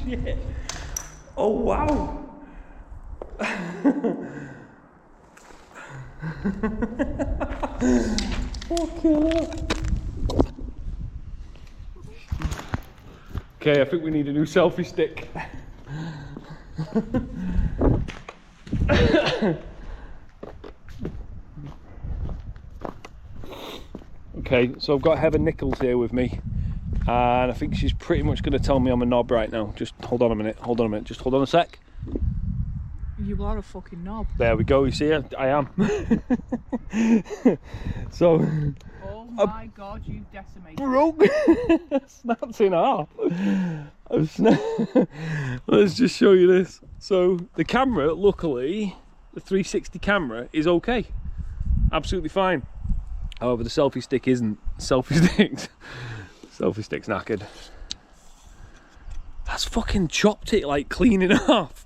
Shit. Oh wow. Fucking hell. Okay, I think we need a new selfie stick. Okay, so I've got Heather Nicholls here with me, and I think she's pretty much going to tell me I'm a knob right now. Just hold on a minute, just hold on a sec. You are a fucking knob. There we go, you see, I am. So... Oh my god, you've decimated. Broke! Snapped in half. Let's just show you this. So the camera, luckily, the 360 camera is okay. Absolutely fine. However, the selfie stick isn't. Selfie stick's knackered. That's fucking chopped it like clean in half.